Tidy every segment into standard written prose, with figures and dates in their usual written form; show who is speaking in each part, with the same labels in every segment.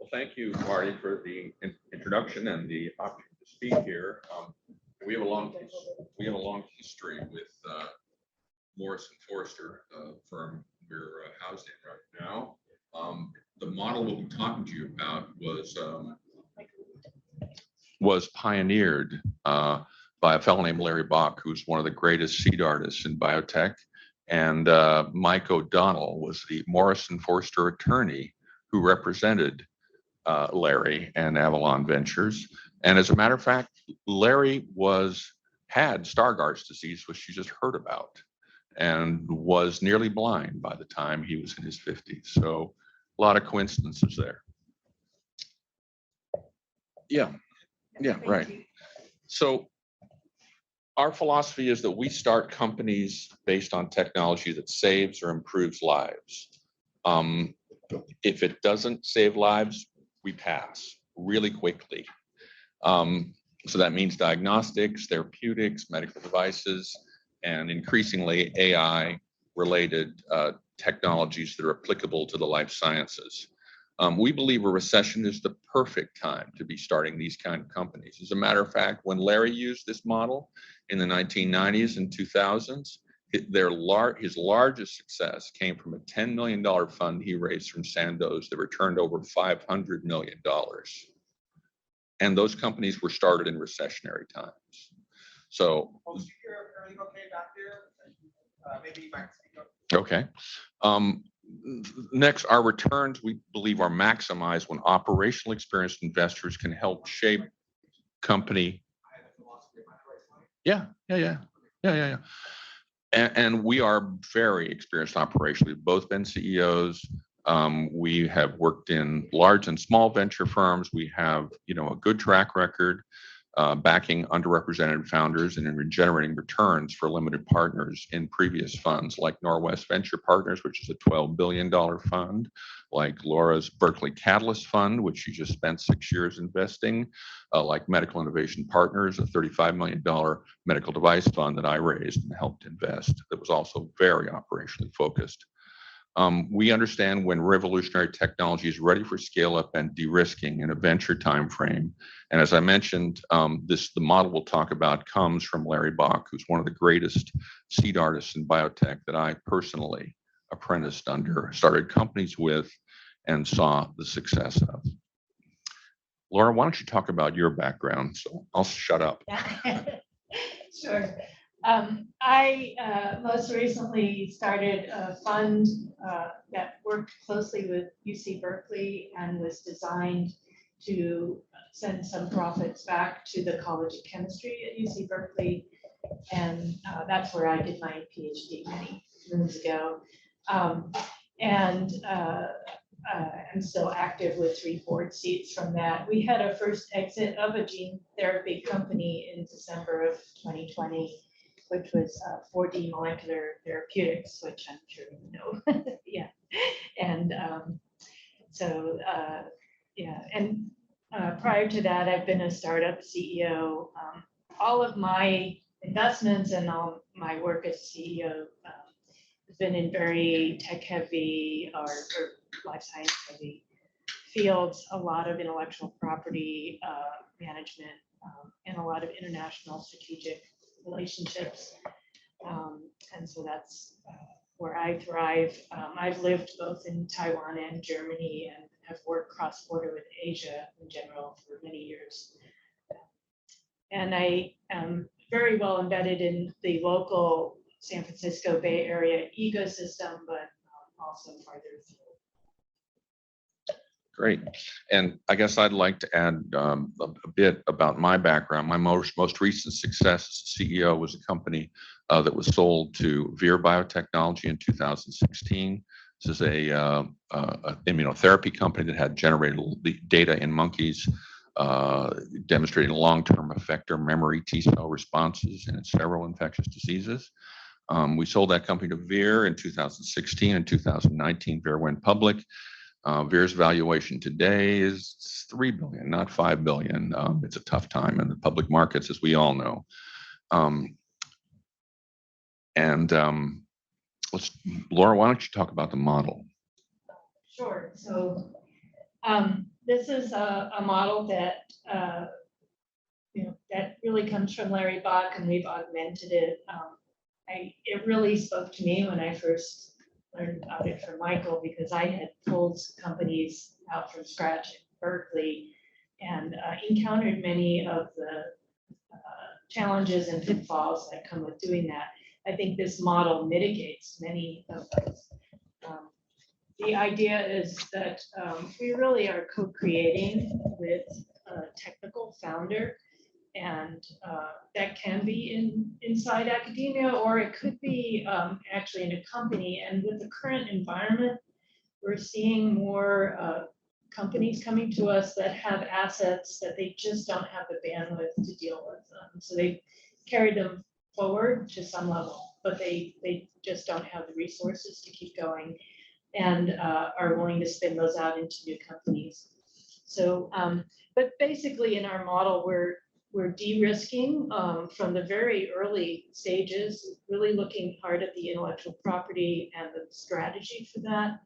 Speaker 1: Well, thank you, Marty, for the introduction and the opportunity to speak here. We have a long history with Morrison Forster firm we're housed in right now. The model we'll be talking to you about was pioneered by a fellow named Larry Bach, who's one of the greatest seed artists in biotech. And Mike O'Donnell was the Morrison Forster attorney who represented Larry and Avalon Ventures. And as a matter of fact, Larry had Stargardt's disease, which you just heard about, and was nearly blind by the time he was in his 50s. So a lot of coincidences there. Yeah, right. So our philosophy is that we start companies based on technology that saves or improves lives. If it doesn't save lives, we pass really quickly. So that means diagnostics, therapeutics, medical devices, and increasingly AI-related technologies that are applicable to the life sciences. We believe a recession is the perfect time to be starting these kind of companies. As a matter of fact, when Larry used this model in the 1990s and 2000s, his largest success came from a $10 million fund he raised from Sandoz that returned over $500 million. And those companies were started in recessionary times. So, maybe you might speak up. Okay. Next, our returns, we believe, are maximized when operational experienced investors can help shape company. Yeah. And we are very experienced operationally. We've both been CEOs. We have worked in large and small venture firms. We have, a good track record backing underrepresented founders and in generating returns for limited partners in previous funds like Norwest Venture Partners, which is a $12 billion fund, like Laura's Berkeley Catalyst Fund, which she just spent 6 years investing, like Medical Innovation Partners, a $35 million medical device fund that I raised and helped invest that was also very operationally focused. We understand when revolutionary technology is ready for scale up and de-risking in a venture timeframe. And as I mentioned, the model we'll talk about comes from Larry Bach, who's one of the greatest seed artists in biotech that I personally apprenticed under, started companies with, and saw the success of. Laura, why don't you talk about your background? So I'll shut up.
Speaker 2: Sure. I most recently started a fund that worked closely with UC Berkeley and was designed to send some profits back to the College of Chemistry at UC Berkeley. And that's where I did my PhD many moons ago. I'm still active with 3 board seats from that. We had a first exit of a gene therapy company in December of 2020. Which was 4D molecular therapeutics, which I'm sure you know. Yeah, and prior to that, I've been a startup CEO. All of my investments and all my work as CEO has been in very tech-heavy or life science-heavy fields. A lot of intellectual property management and a lot of international strategic relationships, and so that's where I thrive. I've lived both in Taiwan and Germany and have worked cross-border with Asia in general for many years. And I am very well embedded in the local San Francisco Bay Area ecosystem, but also farther afield.
Speaker 1: Great. And I guess I'd like to add a bit about my background. My most recent success as CEO was a company that was sold to Vir Biotechnology in 2016. This is a immunotherapy company that had generated data in monkeys demonstrating long-term effector memory T-cell responses in several infectious diseases. We sold that company to Vir in 2016. In 2019, Vir went public. Vir's valuation today is $3 billion, not $5 billion. It's a tough time in the public markets, as we all know. Laura, why don't you talk about the model?
Speaker 2: Sure. So This is a model that that really comes from Larry Bach, and we've augmented it. It really spoke to me when I first learned about it from Michael, because I had pulled companies out from scratch at Berkeley and encountered many of the challenges and pitfalls that come with doing that. I think this model mitigates many of those. The idea is that we really are co-creating with a technical founder, and that can be inside academia, or it could be actually in a company. And with the current environment, we're seeing more companies coming to us that have assets that they just don't have the bandwidth to deal with. So they carry them forward to some level, but they just don't have the resources to keep going, and are willing to spin those out into new companies. So, but basically in our model, we're de-risking from the very early stages, really looking hard at the intellectual property and the strategy for that,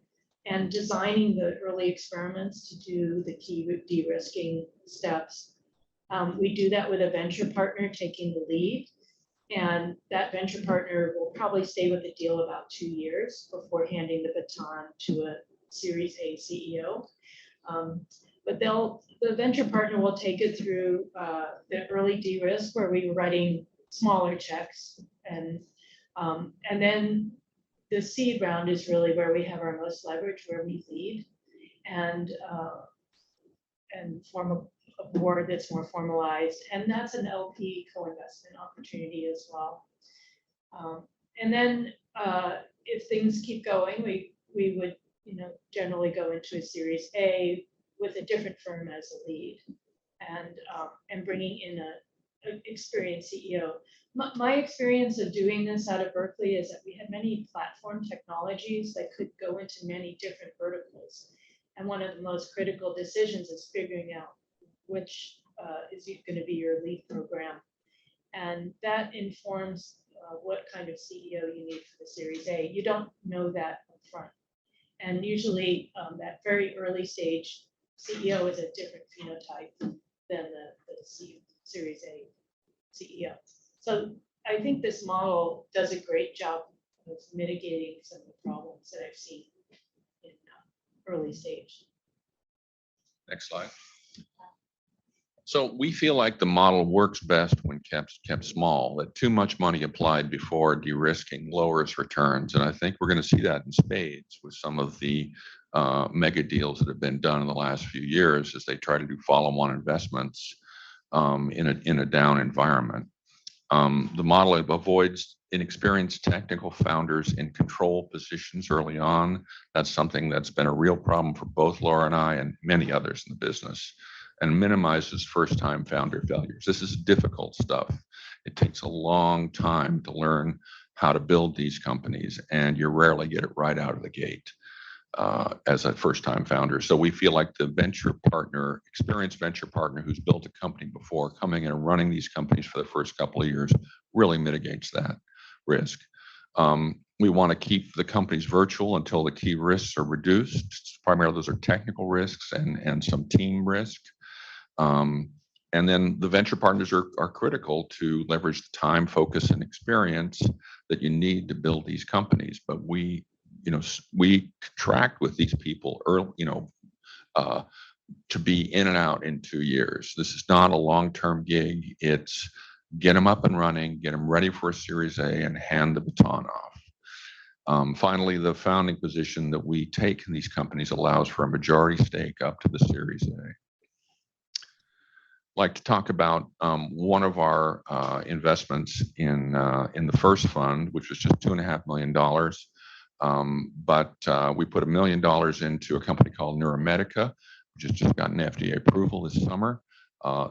Speaker 2: and designing the early experiments to do the key de-risking steps. We do that with a venture partner taking the lead, and that venture partner will probably stay with the deal about 2 years before handing the baton to a Series A CEO. But the venture partner will take it through the early de-risk, where we were writing smaller checks, and then the seed round is really where we have our most leverage, where we lead and form a board that's more formalized, and that's an LP co-investment opportunity as well. And then if things keep going, we would generally go into a Series A with a different firm as a lead, and bringing in an experienced CEO. My experience of doing this out of Berkeley is that we had many platform technologies that could go into many different verticals. And one of the most critical decisions is figuring out which is going to be your lead program. And that informs what kind of CEO you need for the Series A. You don't know that up front. And usually that very early stage CEO is a different phenotype than the Series A CEO. So I think this model does a great job of mitigating some of the problems that I've seen in early stage.
Speaker 1: Next slide. So we feel like the model works best when kept small, that too much money applied before de-risking lowers returns. And I think we're going to see that in spades with some of the mega deals that have been done in the last few years as they try to do follow-on investments in a down environment. The model avoids inexperienced technical founders in control positions early on. That's something that's been a real problem for both Laura and I and many others in the business, and minimizes first-time founder failures. This is difficult stuff. It takes a long time to learn how to build these companies, and you rarely get it right out of the gate as a first-time founder. So we feel like the experienced venture partner who's built a company before, coming in and running these companies for the first couple of years, really mitigates that risk. We want to keep the companies virtual until the key risks are reduced. Primarily, those are technical risks and some team risk. And then the venture partners are critical to leverage the time, focus, and experience that you need to build these companies. But we contract with these people early, to be in and out in 2 years. This is not a long-term gig. It's get them up and running, get them ready for a Series A, and hand the baton off. Finally, the founding position that we take in these companies allows for a majority stake up to the Series A. Like to talk about one of our investments in the first fund, which was just $2.5 million. But we put $1 million into a company called Neuromedica, which has just gotten FDA approval this summer.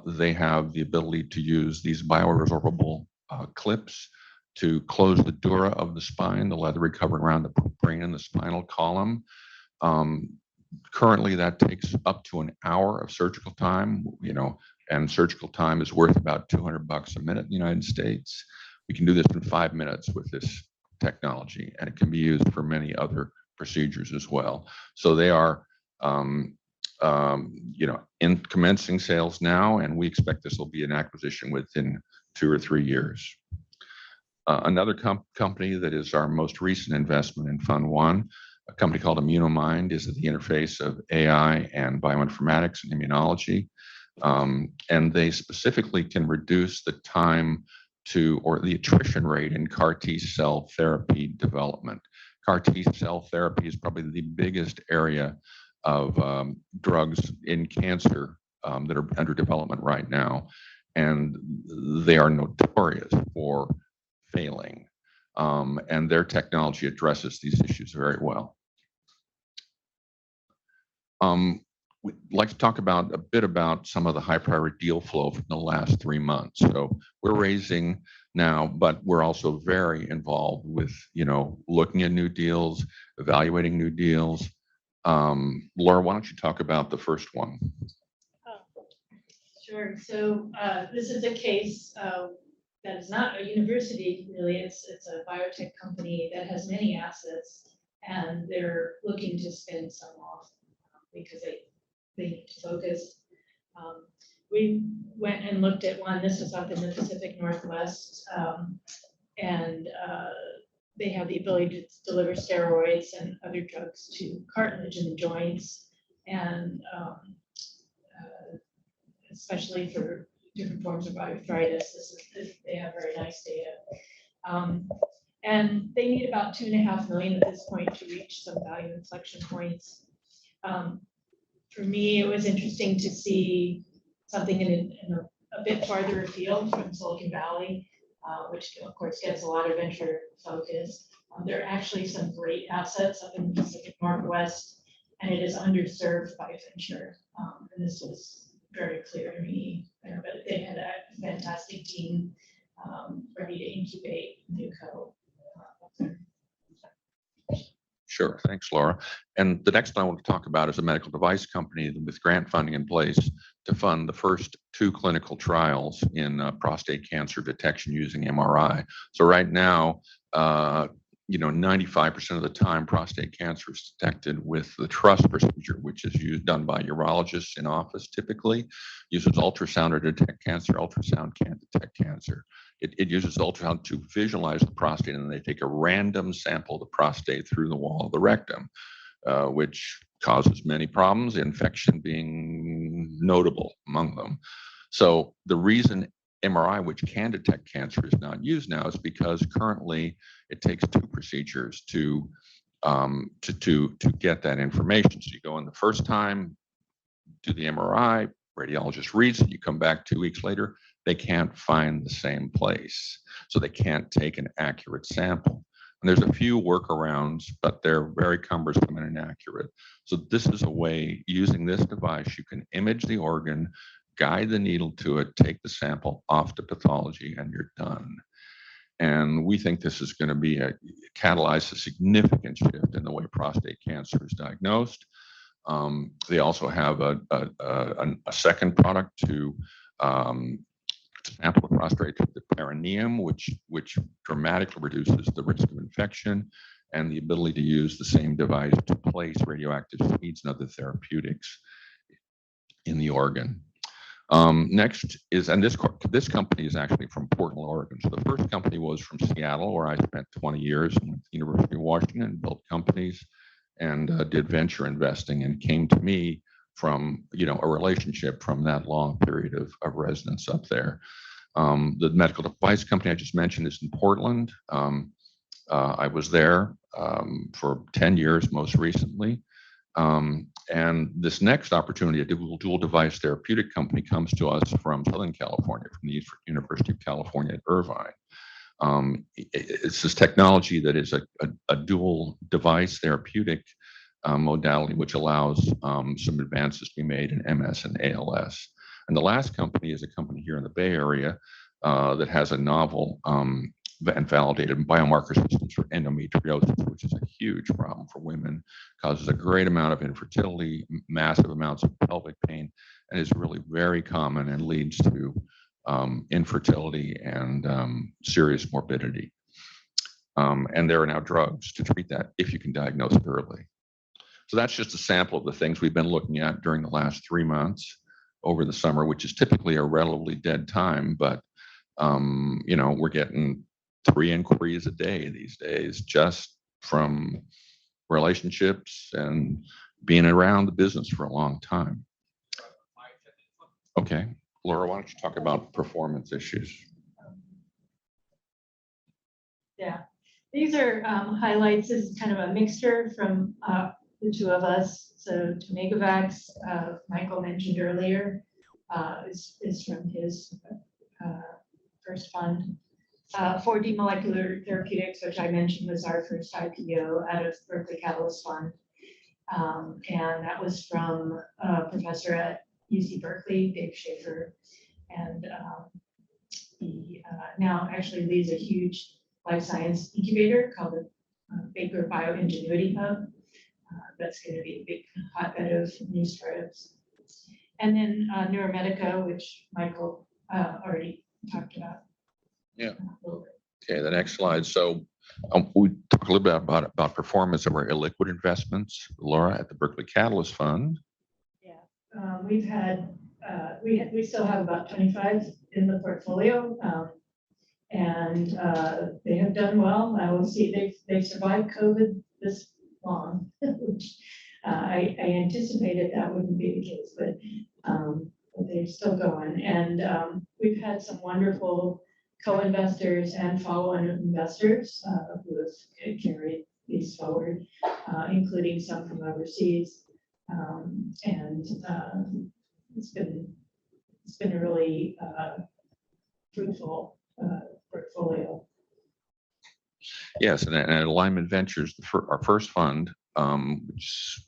Speaker 1: They have the ability to use these bioresorbable clips to close the dura of the spine, the leathery covering around the brain and the spinal column. Currently, that takes up to an hour of surgical time, and surgical time is worth about $200 a minute in the United States. We can do this in 5 minutes with this technology, and it can be used for many other procedures as well. So they are in commencing sales now, and we expect this will be an acquisition within 2 or 3 years. Another company that is our most recent investment in Fund 1, a company called Immunomind, is at the interface of AI and bioinformatics and immunology. And they specifically can reduce the time to, or the attrition rate in CAR T cell therapy development. CAR T cell therapy is probably the biggest area of drugs in cancer that are under development right now. And they are notorious for failing. And their technology addresses these issues very well. We'd like to talk a bit about some of the high priority deal flow from the last 3 months. So we're raising now, but we're also very involved with, looking at new deals, evaluating new deals. Laura, why don't you talk about the first one?
Speaker 2: Sure. So this is a case that is not a university, really. It's a biotech company that has many assets, and they're looking to spin some off because they need to focus. We went and looked at one. This was up in the Pacific Northwest, and they have the ability to deliver steroids and other drugs to cartilage in the joints, and especially for different forms of arthritis. They have very nice data. And they need about $2.5 million at this point to reach some value inflection points. For me, it was interesting to see something in a bit farther afield from Silicon Valley, which of course gets a lot of venture focus. There are actually some great assets up in the Pacific Northwest, and it is underserved by venture. And this was very clear to me there, but they had a fantastic team ready to incubate NewCo.
Speaker 1: Sure, thanks, Laura. And the next one I want to talk about is a medical device company with grant funding in place to fund the first 2 clinical trials in prostate cancer detection using MRI. So right now, 95% of the time prostate cancer is detected with the TRUST procedure, which is done by urologists in office typically, uses ultrasound to detect cancer. Ultrasound can't detect cancer. It uses ultrasound to visualize the prostate, and then they take a random sample of the prostate through the wall of the rectum, which causes many problems, infection being notable among them. So the reason MRI, which can detect cancer, is not used now is because currently it takes 2 procedures to get that information. So you go in the first time, do the MRI, radiologist reads it, you come back 2 weeks later, they can't find the same place. So they can't take an accurate sample. And there's a few workarounds, but they're very cumbersome and inaccurate. So this is a way, using this device, you can image the organ, guide the needle to it, take the sample off to pathology, and you're done. And we think this is going to catalyze a significant shift in the way prostate cancer is diagnosed. They also have a second product to sample the prostate with the perineum, which dramatically reduces the risk of infection, and the ability to use the same device to place radioactive seeds and other therapeutics in the organ. Next is, and this company is actually from Portland, Oregon. So the first company was from Seattle, where I spent 20 years in the University of Washington, built companies, and did venture investing, and came to me from a relationship from that long period of residence up there. The medical device company I just mentioned is in Portland. I was there for 10 years most recently. And this next opportunity, a dual device therapeutic company, comes to us from Southern California, from the University of California at Irvine. It's this technology that is a dual device therapeutic modality, which allows some advances to be made in MS and ALS. And the last company is a company here in the Bay Area that has a novel and validated biomarker systems for endometriosis, which is a huge problem for women, causes a great amount of infertility, massive amounts of pelvic pain, and is really very common and leads to infertility and serious morbidity. And there are now drugs to treat that if you can diagnose it early. So that's just a sample of the things we've been looking at during the last 3 months over the summer, which is typically a relatively dead time, but we're getting 3 inquiries a day these days just from relationships and being around the business for a long time. Okay, Laura, why don't you talk about performance issues?
Speaker 2: Yeah, these are highlights. This is kind of a mixture from the two of us. So Tomegavax, Michael mentioned earlier, is from his first fund. 4D Molecular Therapeutics, which I mentioned was our first IPO out of Berkeley Catalyst Fund. And that was from a professor at UC Berkeley, Dave Schaefer. And he now actually leads a huge life science incubator called the Baker Bioingenuity Hub. That's going to be a big hotbed of new startups. And then Neuromedica, which Michael already talked about.
Speaker 1: Yeah. Okay, the next slide. So we talked a little bit about performance of our illiquid investments, Laura, at the Berkeley Catalyst Fund.
Speaker 2: Yeah, we've had, we still have about 25 in the portfolio, and they have done well. I will see they've survived COVID this long, which I anticipated that wouldn't be the case, but they're still going. And we've had some wonderful co-investors and follow-on investors who have carried these forward, including some from overseas. And it's been a really fruitful portfolio.
Speaker 1: Yes, and Alignment Ventures, our first fund, which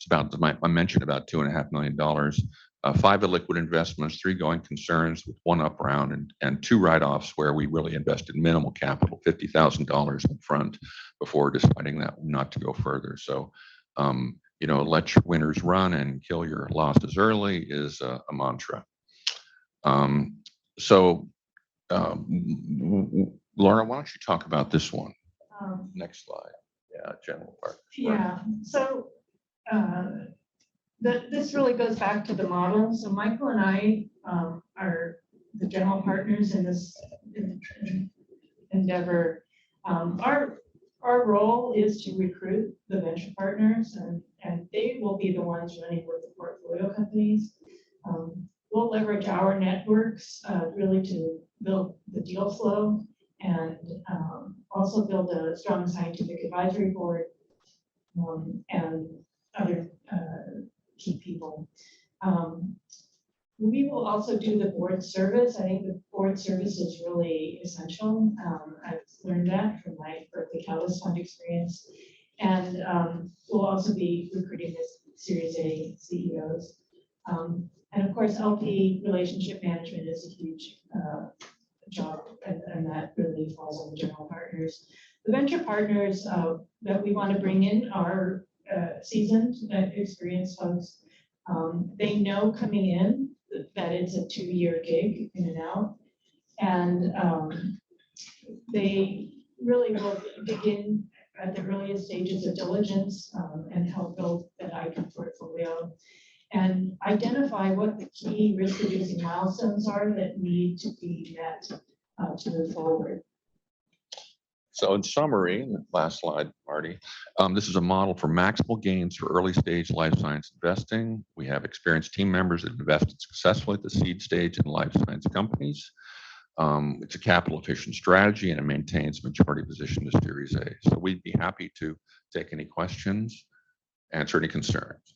Speaker 1: is about, I mentioned about $2.5 million, 5 illiquid investments, 3 going concerns with 1 up round and 2 write-offs where we really invested minimal capital, $50,000 in front before deciding that not to go further. So, let your winners run and kill your losses early is a mantra. Laura, why don't you talk about this one? Next slide. Yeah, general partners.
Speaker 2: Yeah, so this really goes back to the model. So Michael and I are the general partners in this endeavor. Our role is to recruit the venture partners, and they will be the ones running with the portfolio companies. We'll leverage our networks really to build the deal flow and also build a strong scientific advisory board and other key people. We will also do the board service. I think the board service is really essential. I've learned that from my Berkeley Catalyst Fund experience. And we'll also be recruiting this Series A CEOs. And of course, LP relationship management is a huge job, and that really falls on the general partners. The venture partners that we want to bring in are seasoned, experienced folks. They know coming in that it's a 2-year gig in and out, and they really will begin at the earliest stages of diligence and help build that IP portfolio and identify what the key risk-reducing milestones are that need to be met to move forward.
Speaker 1: So in summary, last slide, Marty, this is a model for maximal gains for early stage life science investing. We have experienced team members that invested successfully at the seed stage in life science companies. It's a capital efficient strategy and it maintains majority position to Series A. So we'd be happy to take any questions, answer any concerns.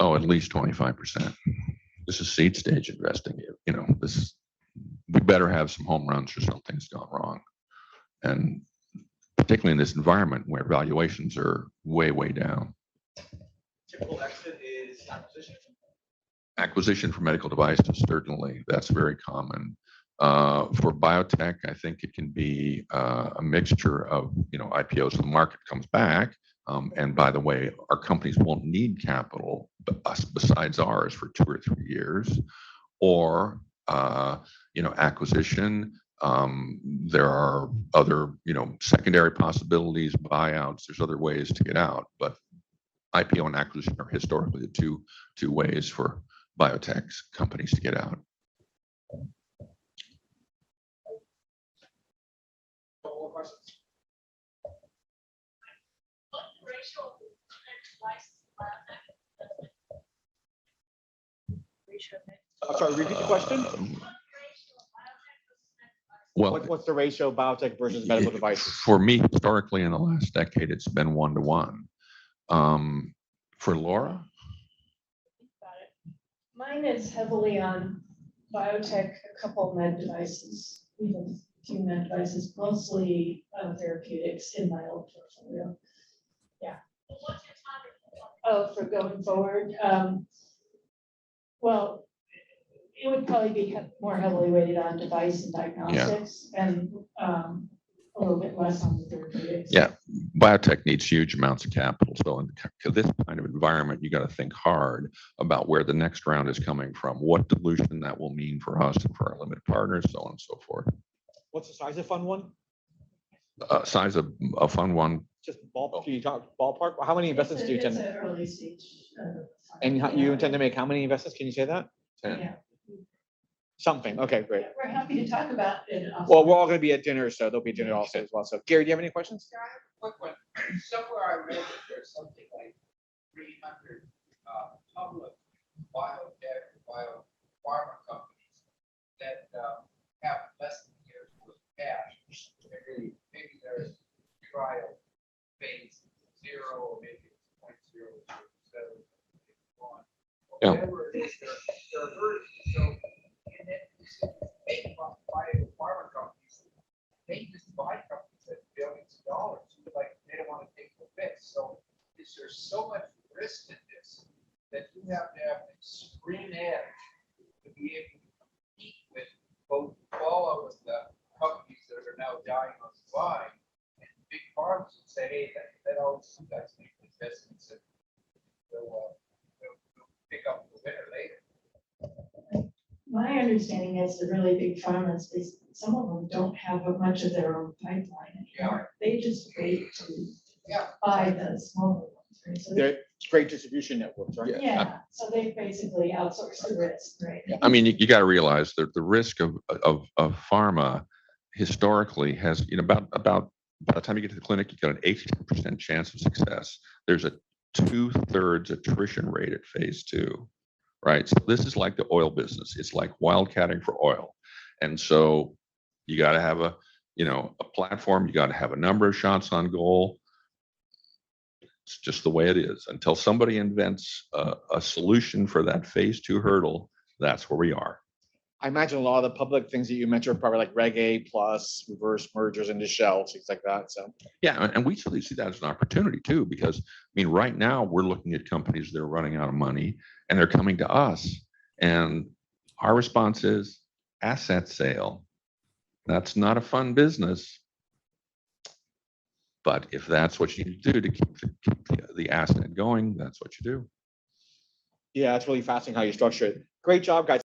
Speaker 1: Oh, at least 25%. This is seed stage investing. We better have some home runs or something's gone wrong. And particularly in this environment where valuations are way, way down.
Speaker 3: Typical exit is acquisition.
Speaker 1: Acquisition for medical devices, certainly. That's very common. For biotech, I think it can be a mixture of, IPOs. The market comes back, And by the way, our companies won't need capital besides ours for 2 or 3 years, or acquisition. There are other secondary possibilities, buyouts. There's other ways to get out, but IPO and acquisition are historically the two ways for biotech companies to get out.
Speaker 3: More questions? I'm sorry, repeat the question.
Speaker 1: Well,
Speaker 3: What's the ratio of biotech versus medical devices?
Speaker 1: for me, historically, in the last decade, it's been 1-to-1. For Laura,
Speaker 2: Mine is heavily on biotech, a couple med devices, even a few med devices, mostly therapeutics in my old portfolio. Yeah. Oh, for going forward, well, it would probably be more heavily weighted on device and diagnostics, and a little bit less on the therapeutics.
Speaker 1: yeah, biotech needs huge amounts of capital. So in this kind of environment, you got to think hard about where the next round is coming from, what dilution that will mean for us and for our limited partners, so on and so forth.
Speaker 3: What's the size of fund one?
Speaker 1: Size of a fund one.
Speaker 3: Just ballpark, can you talk ballpark? How many investments do you intend?
Speaker 2: It's an early stage.
Speaker 3: And you intend to make how many investments? Can you say that?
Speaker 1: 10.
Speaker 2: Yeah.
Speaker 3: Something. Okay, great.
Speaker 2: We're happy to talk about it.
Speaker 3: Well, we're all going to be at dinner, so there'll be dinner also as well. So Gary, do you have any questions?
Speaker 4: Yeah, I have a quick one. Somewhere I read that there's something like 300 public biotech, biopharma companies that have less than a year's worth of cash. Maybe there's trial phase 0, or maybe it's 0.007,
Speaker 1: Yeah.
Speaker 4: whatever it is, they're versions. So, and then big biopharma companies, they just buy companies at billions of dollars. Like they don't want to take the risk. So is there so much risk in this that you have to have an extreme edge to be able to compete with both follow with the companies that are now dying on the vine and big farms and say, hey, that always you guys make investments and they'll pick up the winner later.
Speaker 2: My understanding is the really big pharmas, some of them don't have much of their own pipeline anymore. They just wait to buy the smaller ones, right? So
Speaker 3: They're great distribution networks, right?
Speaker 2: yeah, so they basically outsource the risk, right?
Speaker 1: I mean, you got to realize that the risk of pharma historically has, about by the time you get to the clinic, you got an 80% chance of success. There's a 2/3 attrition rate at phase 2. Right. So this is like the oil business. It's like wildcatting for oil. And so you got to have a platform. You got to have a number of shots on goal. It's just the way it is. Until somebody invents a solution for that phase 2 hurdle, that's where we are.
Speaker 3: I imagine a lot of the public things that you mentioned are probably like Reg A plus, reverse mergers into shells, things like that. So
Speaker 1: Yeah, and we certainly see that as an opportunity too, because I mean, right now we're looking at companies that are running out of money and they're coming to us, and our response is asset sale. That's not a fun business, but if that's what you need to do to keep the asset going, that's what you do.
Speaker 3: yeah, it's really fascinating how you structure it. Great job, guys.